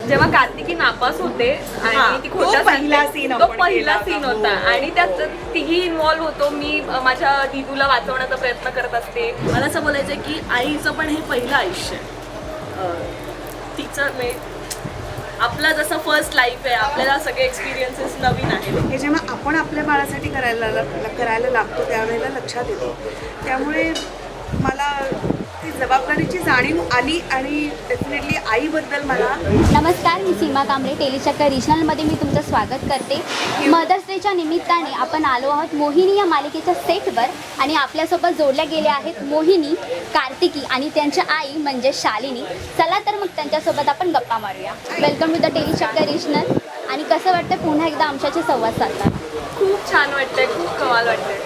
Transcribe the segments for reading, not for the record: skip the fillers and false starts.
जेव्हा कार्तिकी नापास होते आणि ती खोटा पहिला सीन होता आणि त्यात तिघी इन्व्हॉल्व्ह होतो. मी माझ्या दीदूला वाचवण्याचा प्रयत्न करत असते. मला असं बोलायचं आहे की आईचं पण हे पहिलं आयुष्य आहे. तिचं आपला जसं फर्स्ट लाईफ आहे, आपल्याला सगळे एक्सपिरियन्सेस नवीन आहेत. हे जेव्हा आपण आपल्या बाळासाठी करायला लागतो त्यावेळेला लक्षात येतो. त्यामुळे मला ती जबाबदारीची जाणीव आली आणि डेफिनेटली आईबद्दल मला. नमस्कार, मी सीमा कांबळे, टेलीचक्कर रिजनलमध्ये मी तुमचं स्वागत करते. मदर्स डेच्या निमित्ताने आपण आलो आहोत मोहिनी या मालिकेच्या सेटवर आणि आपल्यासोबत जोडल्या गेल्या आहेत मोहिनी, कार्तिकी आणि त्यांच्या आई म्हणजे शालिनी. चला तर मग त्यांच्यासोबत आपण गप्पा मारूया. Welcome to the Telechakkar regional. आणि कसं वाटतं पुन्हा एकदा आमच्याशी संवाद साधला? खूप छान वाटतंय, खूप कमाल वाटतंय.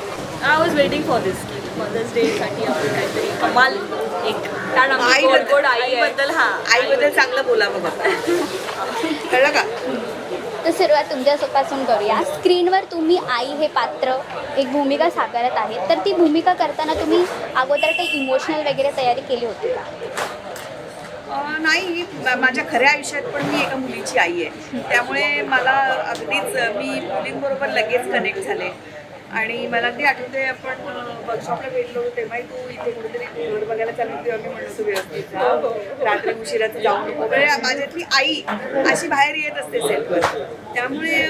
I was waiting for this Mother's डेसाठी आपण काहीतरी कमाल एक कारण आईबद्दल आईबद्दल चांगलं बोलावं बघा. कळलं का? तर सुरुवात तुमच्यापासून करूया. स्क्रीनवर तुम्ही आई हे पात्र एक भूमिका साकारत आहे, तर ती भूमिका करताना तुम्ही अगोदर काही इमोशनल वगैरे तयारी केली होती का? नाही, माझ्या खऱ्या आयुष्यात पण मी एका मुलीची आई आहे. त्यामुळे मला अगदीच मी मुलींबरोबर लगेच कनेक्ट झाले. आणि मला ती आठवते, आपण वर्कशॉपला भेटलो तेव्हाही तू इथे कुठेतरी घर बघायला चालली तेव्हा मी म्हणत होतो व्यवस्थित रात्री उशिराचं जाऊ नको. म्हणजे माझ्यातली आई अशी बाहेर येत असते सेटवर. त्यामुळे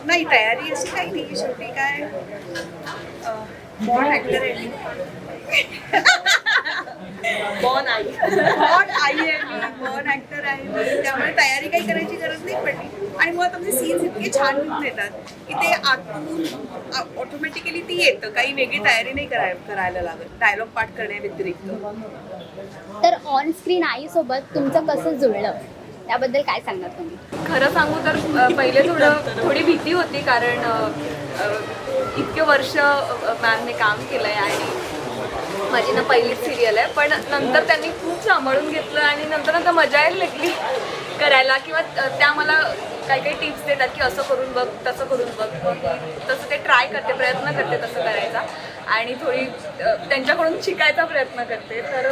नाही, तयारी अशी काही नाही. शेवटी काय बॉर्न ॲक्टर आहे मी. बॉर्न आई आहे मी, बॉर्न ॲक्टर आहे मी. त्यामुळे तयारी काही करायची गरज नाही पडली. आणि मुळात आमचे सीन्स इतके छान घेऊन येतात की ते आतून ऑटोमॅटिकली ती येतं. काही वेगळी तयारी नाही करायला लागत डायलॉग पाठ करण्याव्यतिरिक्त. तर ऑन स्क्रीन आईसोबत तुमचं कसं जुळलं त्याबद्दल काय सांगणार तुम्ही? खरं सांगू तर पहिले थोडी भीती होती, कारण इतके वर्ष मॅमने काम केलं आहे आणि माझी ना पहिलीच सिरियल आहे. पण नंतर त्यांनी खूप सांभाळून घेतलं आणि नंतर मजा यायला लागली करायला. किंवा त्या मला काही टिप्स देतात की असं करून बघ, तसं करून बघ. तसं ते ट्राय करते, प्रयत्न करते तसं करायचा आणि थोडी त्यांच्याकडून शिकायचा प्रयत्न करते. तर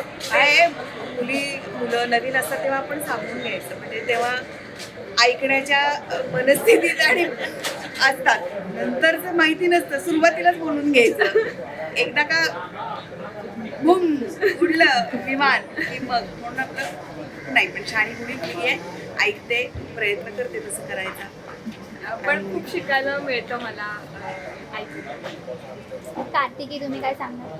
मुलं नवीन असतात तेव्हा आपण सांगून घ्यायचं. म्हणजे तेव्हा ऐकण्याच्या मनस्थितीत आणि असतात. नंतरचं माहिती नसतं, सुरुवातीलाच बोलून घ्यायचं. एकदा का बुम उडलं विमान की मग म्हणून आपलं नाही. पण शाणी मुली आहे, ऐकते, प्रयत्न करते तसं करायचा. पण खूप शिकायला मिळतं मला. कार्तिकी, तुम्ही काय सांगणार?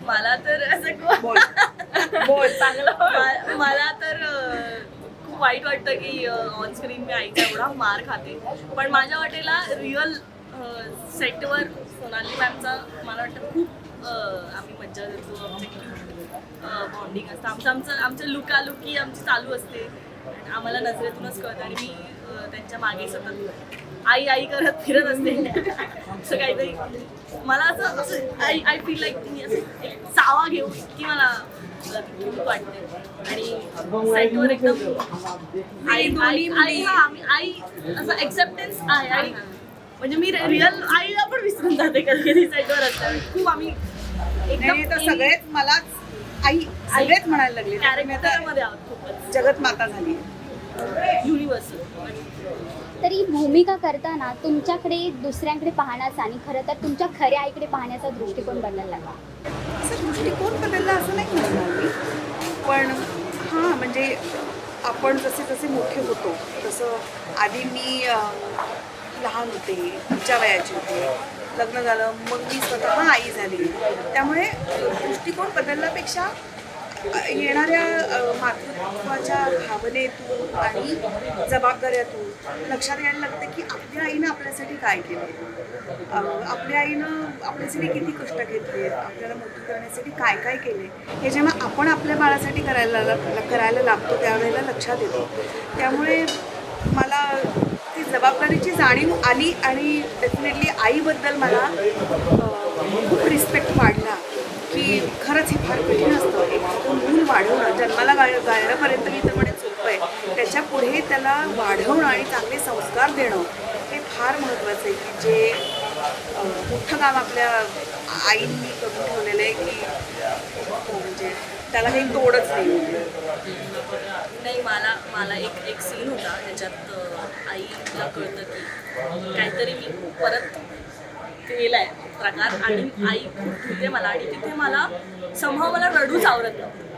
मला तर असं बोल चांगलं. मला तर खूप वाईट वाटतं की ऑन स्क्रीन मी आईचा एवढा मार खाते. पण माझ्या वाटेला रिअल सेटवर सोनाली मॅमचा मला वाटतं खूप आम्ही मज्जा देतो. बॉन्डिंग असतं आमचं लुकालुकी आमची चालू असते. आम्हाला नजरेतूनच कळतं आणि मी त्यांच्या मागे सतत आई आई करत फिरत असते. असं काहीतरी मला असं आय फील लाईक मी असं एक सावा घेऊन की मला खूप वाटते. आणि सेटवर एकदम आई असं एक्सेप्टन्स आहे. आणि म्हणजे मी रिअल आईला पण विसरून जाते कधी कधी सेटवर असते. खूप आम्ही एकदम सगळेच मलाच आई सगळेच म्हणायला लागले. कॅरेक्टरमध्ये आहोत खूपच. जगत माता झाली युनिव्हर्सल. तर ही भूमिका करताना तुमच्याकडे दुसऱ्यांकडे पाहण्याचा आणि खरं तर तुमच्या खऱ्या आईकडे पाहण्याचा दृष्टिकोन बदलला का? असं दृष्टिकोन बदलला असं नाही म्हणणार मी. पण हां, म्हणजे आपण जसे मोठे होतो तसं आधी मी लहान होते, तिच्या वयाची होते, लग्न झालं, मग मी स्वतः आई झाली. त्यामुळे दृष्टिकोन बदलण्यापेक्षा येणाऱ्या मातृत्वाच्या भावनेतून आणि जबाबदाऱ्यातून लक्षात यायला लागतं की आपल्या आईनं आपल्यासाठी काय केलं, आपल्या आईनं आपल्यासाठी किती कष्ट घेतले, आपल्याला मोठं करण्यासाठी काय काय केले. हे जेव्हा आपण आपल्या बाळासाठी करायला लागतो त्यावेळेला लक्षात येतो. त्यामुळे मला ती जबाबदारीची जाणीव आली आणि डेफिनेटली आईबद्दल मला खूप रिस्पेक्ट वाढला की खरंच हे फार कठीण असतं. एखादं मूल वाढवणं, जन्माला गायण्यापर्यंत मी तर म्हणेन सोपं आहे, त्याच्या पुढे त्याला वाढवणं आणि चांगले संस्कार देणं हे फार महत्त्वाचं आहे. की जे मोठं काम आपल्या आईंनी करून ठेवलेलं आहे की म्हणजे त्याला काही तोडच नाही. नाही, मला एक सीन होता ज्याच्यात आईला कळतं की काहीतरी मी परत केलाय प्रकार आणि आई खूप धुते मला आणि तिथे मला रडूच आवरत नव्हतं.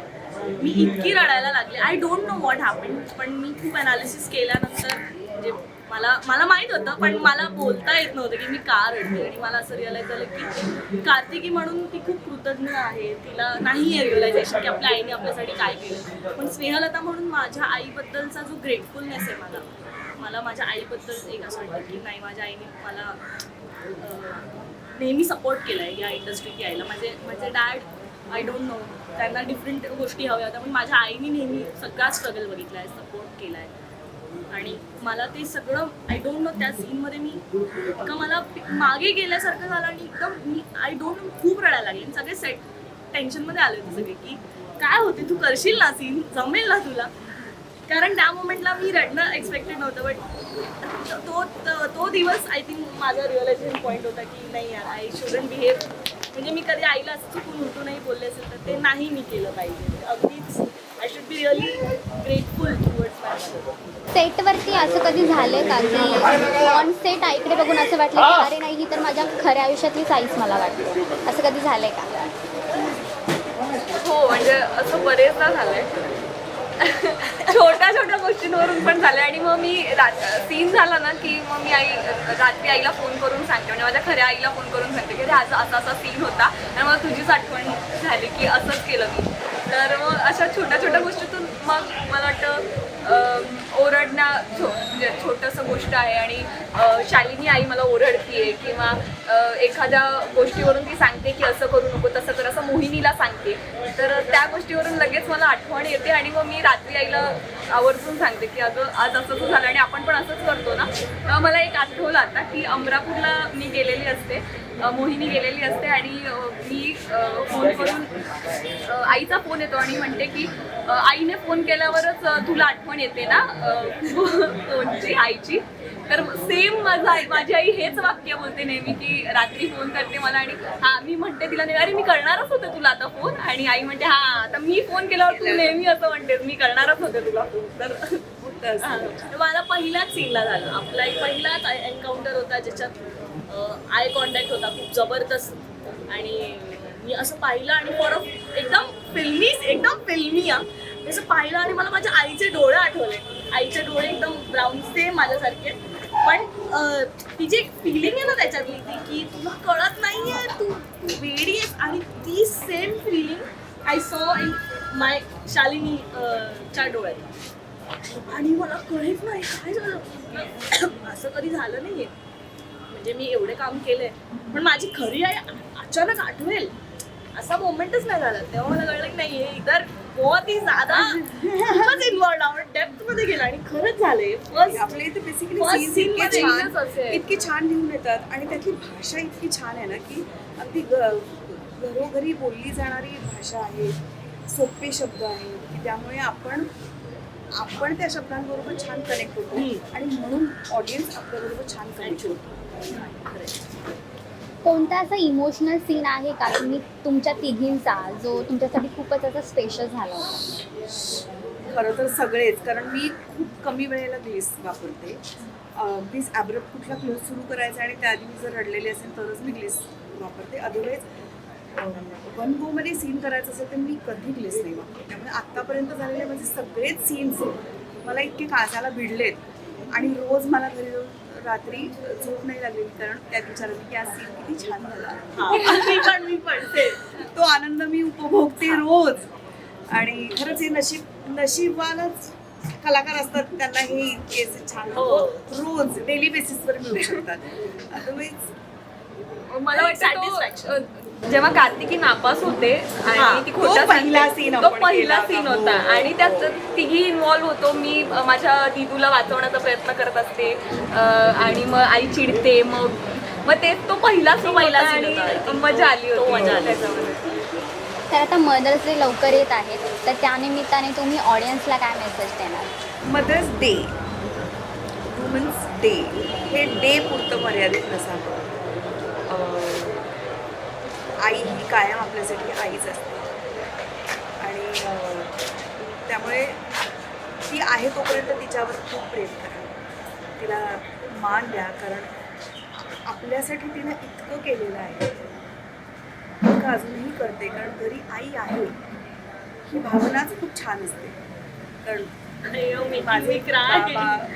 मी इतकी रडायला लागले. I don't know what happen, पण मी खूप अनालिसिस केल्यानंतर म्हणजे मला माहित होतं पण मला बोलता येत नव्हतं की मी का रडते. आणि मला असं रिअलाइज झालं की कार्तिकी म्हणून ती खूप कृतज्ञ आहे. तिला नाही आहे रिअलायझेशन की आपल्या आईने आपल्यासाठी काय केलं. पण स्नेहलता म्हणून माझ्या आईबद्दलचा जो ग्रेटफुलनेस आहे मला माझ्या आईबद्दल एक असं वाटतं की नाही, माझ्या आईने मला नेहमी सपोर्ट केला आहे या इंडस्ट्रीत यायला. माझे डॅड आय डोंट नो, त्यांना डिफरंट गोष्टी हव्या होत्या पण माझ्या आईने नेहमी सगळा स्ट्रगल बघितला आहे, सपोर्ट केला आहे. आणि मला ते सगळं आय डोंट नो त्या सीनमध्ये मी इतकं मला मागे गेल्यासारखं झालं आणि एकदम मी आय डोंट नो खूप रडायला लागले. सगळे सेट टेन्शनमध्ये आले होते सगळे की काय होते, तू करशील ना सीन, जमेल ना तुला. कारण त्या मोमेंटला मी रडणं एक्सपेक्टेड नव्हतं. बट तो दिवस आय थिंक माझा रिअलायझेशन पॉईंट होता की नाही यार, आय शुडंट बिहेव. म्हणजे मी कधी आईला असं चुकून उलटू नाही बोलले असेल तर ते नाही मी केलं पाहिजे. अगदीच I should be really grateful towards my mother. सेटवरती असं कधी झालंय का की ऑन सेट आईकडे बघून असं वाटलं की अरे नाही, ही तर माझ्या खऱ्या आयुष्यातलीच आईच मला वाटते, असं कधी झालंय का? हो, म्हणजे असं बरेचदा झालंय. छोट्या छोट्या गोष्टींवरून पण झालंय. आणि मग मी सीन झाला ना की मग मी रात्री आईला फोन करून सांगते, म्हणजे माझ्या खऱ्या आईला फोन करून सांगते की असा असा सीन होता आणि मग तुझीच आठवण झाली की असंच केलं मी. तर मग अशा छोट्या छोट्या गोष्टीतून मग मला वाटतं ओरडणं म्हणजे छोटंसं गोष्ट आहे आणि शालिनी आई मला ओरडतीये किंवा एखाद्या गोष्टीवरून ती सांगते की असं करू नको तसं कर, असं मोहिनीला सांगते. तर त्या गोष्टीवरून लगेच मला आठवण येते आणि मग मी रात्री आईला आवर्जून सांगते की अगं आज असं झालं आणि आपण पण असंच करतो ना. तेव्हा मला एक आठवलं आता की अमरापूरला मी गेलेली असते, मोहिनी गेलेली असते आणि मी फोन करून आईचा फोन येतो आणि म्हणते की आईने फोन केल्यावरच तुला आठवण येते ना फोनची आईची. तर सेम माझी आई हेच वाक्य बोलते नेहमी की रात्री फोन करते मला आणि मी म्हणते तिला नाही अरे मी करणारच होते तुला आता फोन, आणि आई म्हणते आता मी फोन केल्यावर तू नेहमी असं म्हणते मी करणारच होते तुला फोन. तर मला पहिल्याच सीनला झालं, आपला पहिलाच एन्काउंटर होता ज्याच्यात आय कॉन्टॅक्ट होता खूप जबरदस्त. आणि मी असं पाहिलं आणि एकदम फिल्मी असं पाहिलं आणि मला माझ्या आईचे डोळे आठवले. आईचे डोळे एकदम ब्राऊन सेम माझ्यासारखे, पण तिची एक फिलिंग आहे ना त्याच्यातली ती की तुला कळत नाहीये, तू वेडी आहेस. आणि ती same feeling I saw in my Shalini च्या डोळ्यात. आणि मला कळत नाही काय झालं, असं कधी झालं नाहीये. म्हणजे मी एवढे काम केले पण माझी खरी आई अचानक आठवेल असा मोमेंटच नाही झाला. तेव्हा मला कळलं की नाही हे इतर बहुत ही ज्यादा खूपच इन्व्हॉल्ड आहोत, डेप्थ मध्ये गेला आणि खरंच झालंय. आपल्या इथे बेसिकली इतके छान लिहून येतात आणि त्यातली भाषा इतकी छान आहे ना की अगदी घरोघरी बोलली जाणारी भाषा आहे, सोपे शब्द आहेत की त्यामुळे आपण त्या शब्दांबरोबर छान कनेक्ट होतो आणि म्हणून ऑडियन्स आपल्याबरोबर छान कनेक्ट होतो. कोणता असा इमोशनल सीन आहे का तुम्ही तुमच्या तिघींचा जो तुमच्यासाठी खूपच असा स्पेशल झाला होता? खरं तर सगळेच, कारण मी खूप कमी वेळेला ग्लेस वापरते. प्लीज ॲब्रप्ट कुठला क्लोज सुरू करायचा आणि त्याआधी मी जर रडलेले असेल तरच मी ग्लेस वापरते. अदरवाईज वन गोमध्ये सीन करायचं असेल तर मी कधी ग्लेस नाही वापरते. त्यामुळे आत्तापर्यंत झालेले माझे सगळेच सीन्स मला इतके काळजाला भिडलेत आणि रोज मला घरी जाऊन रात्री झोप नाही लागलेली कारण त्यात विचारलं की आज सीन किती छान झाला. मी पण तो आनंद मी उपभोगते रोज. आणि खरंच हे नशीबवानच कलाकार असतात त्यांना हे इतके छान रोज डेली बेसिसवर मिळू शकतात. अदरवाईज मला वाटतं जेव्हा कार्तिकी नापास होते आणि ती खोटा पहिला सीन होता आणि त्यात तिघी इन्व्हॉल्व्ह होतो. मी माझ्या दिदूला वाचवण्याचा प्रयत्न करत असते आणि मग आई चिडते, मग ते तो पहिला सीन आणि मजा आली होती त्याच्यामध्ये. तर आता मदर्स डे लवकर येत आहेत, तर त्यानिमित्ताने तुम्ही ऑडियन्सला काय मेसेज देणार? मदर्स डे, वुमन्स डे हे डे पुरतं मर्यादित नसावं. आई ही कायम आपल्यासाठी आईच असते आणि त्यामुळे ती आहे तोपर्यंत तिच्यावर खूप प्रेम करा, तिला मान द्या, कारण आपल्यासाठी तिनं इतकं केलेलं आहे, इतकं अजूनही करते. कारण घरी आई आहे ही भावनाच खूप छान असते. कारण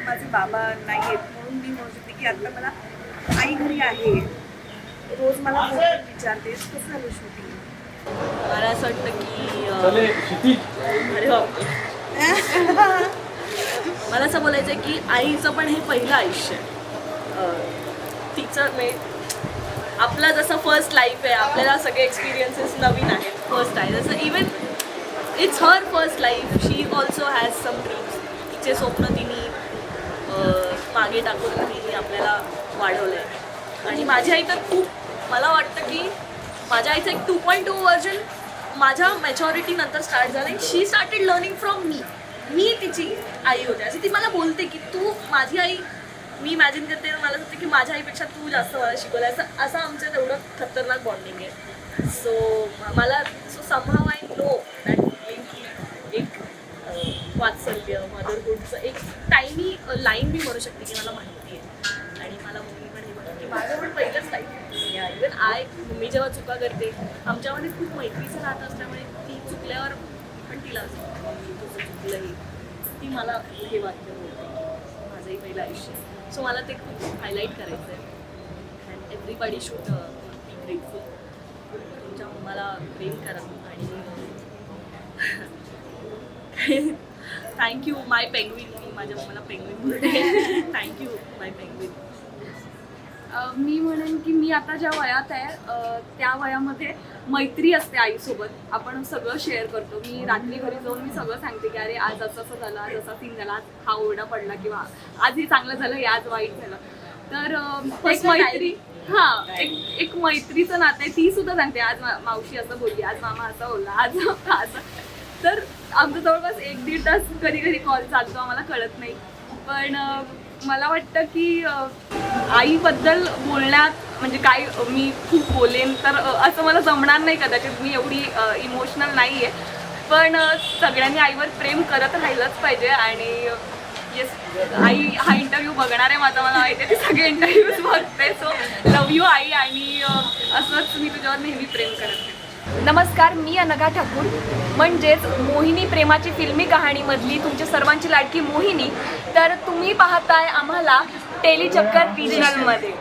माझे बाबा नाही आहेत म्हणून मी म्हणू शकते की आता मला आई घरी आहे, रोज मला फोन विचारते कसं झालं शूटिंग. मला असं वाटतं की अरे बापरे. मला असं बोलायचं आहे की आईचं पण हे पहिलं आयुष्य आहे. तिचं म्हणजे आपला जसं फर्स्ट लाईफ आहे, आपल्याला सगळे एक्सपिरियन्सेस नवीन आहेत, फर्स्ट आहे, जसं even it's her first life. She also has some dreams. तिचे स्वप्न तिने मागे टाकून तिने आपल्याला वाढवलं आहे. आणि माझी आई तर खूप, मला वाटतं की माझ्या आईचं एक 2.2 व्हर्जन माझ्या मॅच्युरिटी नंतर स्टार्ट झालं. शी स्टार्टेड लर्निंग फ्रॉम मी तिची आई होते. अशी ती मला बोलते की तू माझी आई, मी इमॅजिन करते मला असं की माझ्या आईपेक्षा तू जास्त मला शिकवलं. असं आमचं तेवढं खतरनाक बॉन्डिंग आहे. सो मला समहाव आय नो दॅट एक वात्सल्य मदरहूडचं एक टायमी लाईन मी म्हणू शकते की मला माहिती आहे. आणि मला मम्मी पण हे म्हणते की माझं पण पहिलंच लाईफ आहे. इवन मम्मी जेव्हा चुका करते, आमच्यामध्ये खूप मैत्रीचं नातं असल्यामुळे ती चुकल्यावर पण तिला तुझं चुकलंही, ती मला हे वाक्य बोलते माझंही पहिलं आयुष्य. सो मला ते खूप हायलाईट करायचं आहे. And everybody should be grateful. तुमच्या मम्माला प्रेम करा. आणि थँक्यू माय पेंग्विन. मी माझ्या मम्माला पेंग्विन बोलते. थँक्यू माय पेंग्विन. मी म्हणेन की मी आता ज्या वयात आहे त्या वयामध्ये मैत्री असते आईसोबत. आपण सगळं शेअर करतो. मी रात्री घरी जाऊन मी सगळं सांगते की अरे आज असं असं झालं, आज असा सीन झाला, आज हा ओरडा पडला, किंवा आज हे चांगलं झालं, हे आज वाईट झालं. तर एक मैत्री, हां, एक मैत्रीचं नातं आहे. ती सुद्धा सांगते आज मावशी असं बोलली, आज मामा असं बोलला, आज असं. तर आमचं जवळपास 1-1.5 तास कधी कधी कॉल चालतो, आम्हाला कळत नाही. पण मला वाटतं की आईबद्दल बोलण्यात म्हणजे काय मी खूप बोलेन तर असं मला जमणार नाही कदाचित. मी एवढी इमोशनल नाही आहे. पण सगळ्यांनी आईवर प्रेम करत राहिलंच पाहिजे. आणि येस, आई हा इंटरव्ह्यू बघणार आहे माझा, मला माहिती आहे ती सगळे इंटरव्ह्यूज बघते. सो लव यू आई. आणि असंच मी तुझ्यावर नेहमी प्रेम करत आहे. नमस्कार, मी अनघा ठाकूर, म्हणजेच मोहिनी प्रेमाची फिल्मी कहाणीमधली तुमच्या सर्वांची लाडकी मोहिनी. तर तुम्ही पाहताय आम्हाला टेलीचक्कर रिजनलमध्ये.